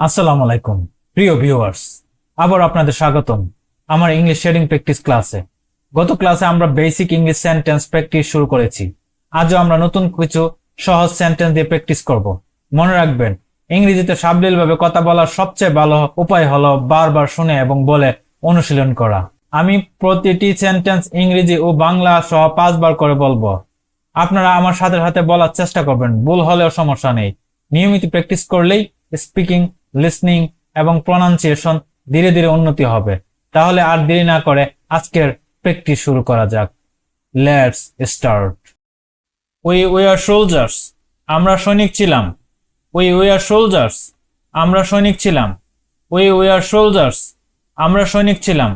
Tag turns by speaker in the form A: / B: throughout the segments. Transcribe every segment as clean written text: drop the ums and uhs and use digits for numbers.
A: আসসালামু আলাইকুম প্রিয় ভিউয়ার্স, আবার আপনাদের স্বাগতম আমার ইংলিশ শেডিং প্র্যাকটিস ক্লাসে। গত ক্লাসে আমরা বেসিক ইংলিশ সেন্টেন্স প্র্যাকটিস শুরু করেছি। আজও আমরা নতুন কিছু সহজ সেন্টেন্স দিয়ে প্র্যাকটিস করব। মনে রাখবেন, ইংরেজিতে সাবলীলভাবে কথা বলার সবচেয়ে ভালো উপায় হলো বারবার শুনে এবং বলে অনুশীলন করা। আমি প্রতিটি সেন্টেন্স ইংরেজি ও বাংলা সহ 5 বার করে বলবো। আপনারা আমার সাথে সাথে বলার চেষ্টা করবেন, ভুল হলেও সমস্যা নেই। নিয়মিত প্র্যাকটিস করলেই স্পিকিং, লিসনিং এবং প্রনাউন্সিয়েশন ধীরে ধীরে উন্নতি হবে। তাহলে আর দেরি না করে আজকের প্র্যাকটিস শুরু করা যাক। Let's start. We are soldiers, আমরা সৈনিক ছিলাম। উই আর সোলজার্স, আমরা সৈনিক ছিলাম। উই আর সোলজার্স, আমরা সৈনিক ছিলাম।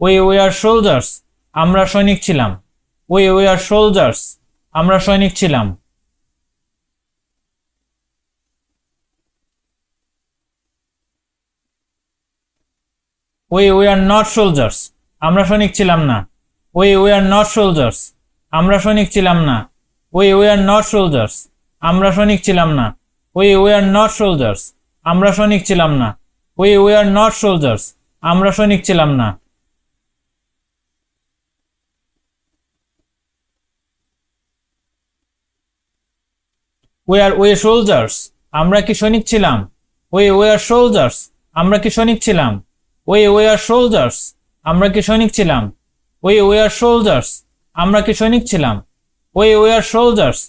A: উই আর সোলজার্স, আমরা সৈনিক ছিলাম। উই আর সোলজার্স, আমরা সৈনিক ছিলাম। উই আর নট সোলজার্স, আমরা সৈনিক ছিলাম না। উই আর নট সোলজার্স, আমরা সৈনিক ছিলাম না। উই আর নট সোলজার্স, আমরা সৈনিক ছিলাম না। উই আর নট সোলজার্স, আমরা সৈনিক ছিলাম না। উই আর নট সোলজার্স, আমরা সৈনিক ছিলাম না। উই সোলজার্স, আমরা কি সৈনিক ছিলাম? উই আর সোলজার্স, আমরা কি সৈনিক ছিলাম? উই আর সোলজার্স, আমরা কি সৈনিক ছিলাম? উই আর সোলজার্স, আমরা কি সৈনিক ছিলাম? উই আর সোলজার্স,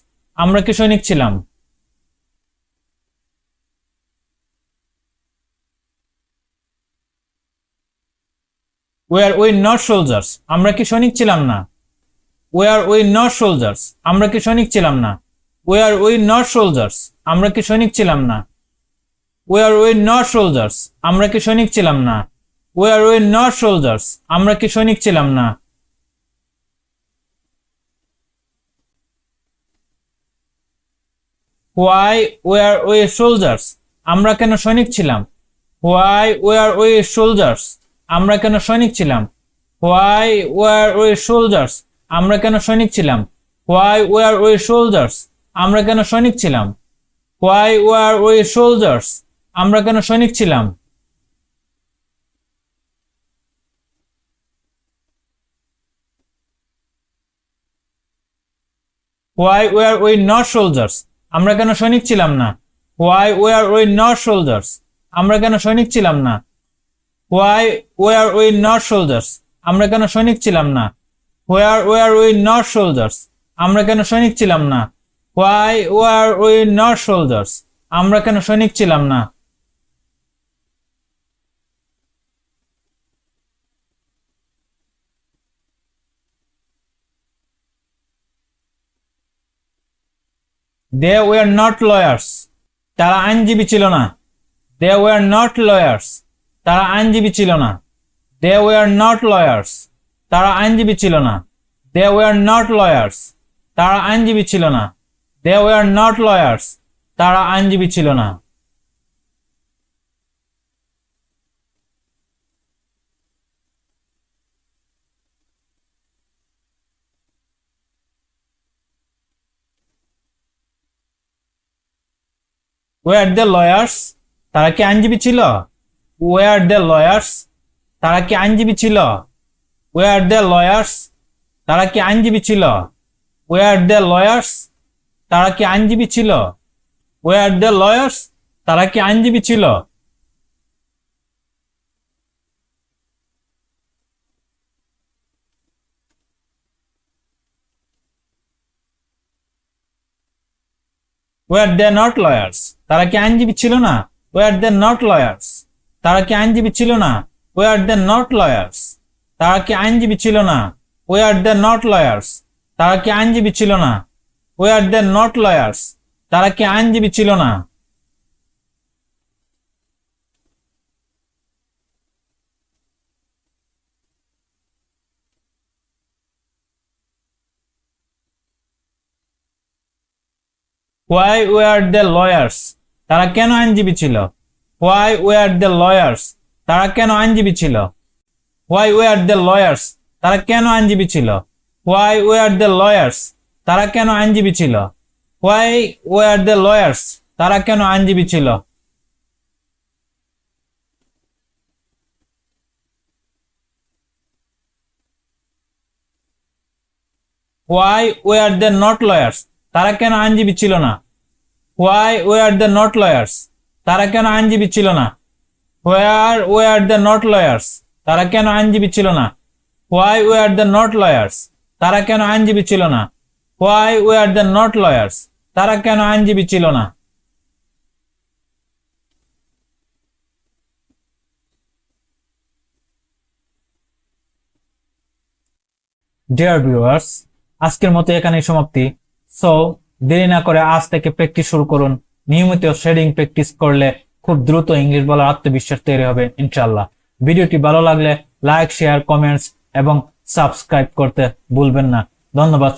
A: আমরা কি সৈনিক ছিলাম? উই নট সোলজার্স, আমরা কি সৈনিক ছিলাম না? উই নট সোলজার্স, আমরা কি সৈনিক ছিলাম না? উই নট সোলজার্স, আমরা কি সৈনিক ছিলাম না? উই নট সোলজার্স, আমরা কি সৈনিক ছিলাম না? উই নট সোলজার্স, আমরা কি সৈনিক ছিলাম না? হোয়াই উই সোলজার্স, আমরা কেন সৈনিক ছিলাম? হোয়াই উই সোলজার্স, আমরা কেন সৈনিক ছিলাম? হোয়াই উই সোলজার্স, আমরা কেন সৈনিক ছিলাম? হোয়াই উই সোলজার্স, আমরা কেন সৈনিক ছিলাম? হোয়াই উই সোলজার্স, আমরা কেন সৈনিক ছিলাম? হোয়াই উই নট সোলজার্স, আমরা কেন সৈনিক ছিলাম না? হোয়াই উই নট সোলজার্স, আমরা কেন সৈনিক ছিলাম না? হোয়াই উই নট সোলজার্স, আমরা কেন সৈনিক ছিলাম না? হোয়ার উই নট সোলজার্স, আমরা কেন সৈনিক ছিলাম না? হোয়াই উই নট সোলজার্স, আমরা কেন সৈনিক ছিলাম না? দে ওয়ার নট লয়ার্স, তারা আইনজীবী ছিল না। দে ওয়ার নট লয়ার্স, তারা আইনজীবী ছিল না। দে ওয়ার নট লয়ার্স, তারা আইনজীবী ছিল না। দে ওয়ার নট লয়ার্স, তারা আইনজীবী ছিল না। দে ওয়ার নট লয়ার্স, তারা আইনজীবী ছিল না। ওয়ার দ্য লয়ার্স, তারা কি আইনজীবী ছিল? ওয়ার দ্য লয়ার্স, তারা কি আইনজীবী ছিল? ওয়ার দ্য লয়ার্স, তারা কি আইনজীবী ছিল? ওয়ার দ্য লয়ার্স, তারা কি আইনজীবী ছিল? ওয়ার দ্য লয়ার্স, তারা কি আইনজীবী ছিল? ওয়ার দে নট লয়ার্স, তারা কি আইনজীবী ছিল না? ওয়ার দে নট লয়ার্স, তারা কি আইনজীবী ছিল না? ওয়ার দে নট লয়ার্স, তারা কি আইনজীবী ছিল না? ওয়ার দে নট লয়ার্স, তারা কি আইনজীবী ছিল না? ওয়ার দে নট লয়ার্স, তারা কি আইনজীবী ছিল না? হোয়াই ওয়ার দ্য লয়ার্স, তারা কেন আইনজীবী ছিল? হোয়াই ওয়ার দ্য লয়ার্স, তারা কেন আইনজীবী ছিল? হোয়াই ওয়ার দ্য লয়ার্স, তারা কেন আইনজীবী ছিল? হোয়াই ওয়ার দ্য লয়ার্স, তারা কেন আইনজীবী ছিল? হোয়াই ওয়ার দ্য লয়ার্স, তারা কেন আইনজীবী ছিল? Why were they not lawyers? তারা কেন আইনজীবী ছিল না? Why were they not lawyers? তারা কেন আইনজীবী ছিল না? Where were they not lawyers? তারা কেন আইনজীবী ছিল না? Why were they not lawyers? তারা কেন আইনজীবী ছিল না? Why were they not lawyers? তারা কেন আইনজীবী ছিল না? ডিয়ার ভিউয়ার্স, আজকের মতো এখানেই সমাপ্তি। সো দেরি না করে আজ থেকে প্র্যাকটিস শুরু করুন। নিয়মিত শেডিং প্র্যাকটিস করলে খুব দ্রুত ইংলিশ বলার আত্মবিশ্বাস তৈরি হবে ইনশাআল্লাহ। ভিডিওটি ভালো লাগলে লাইক, শেয়ার, কমেন্টস এবং সাবস্ক্রাইব করতে ভুলবেন না। ধন্যবাদ।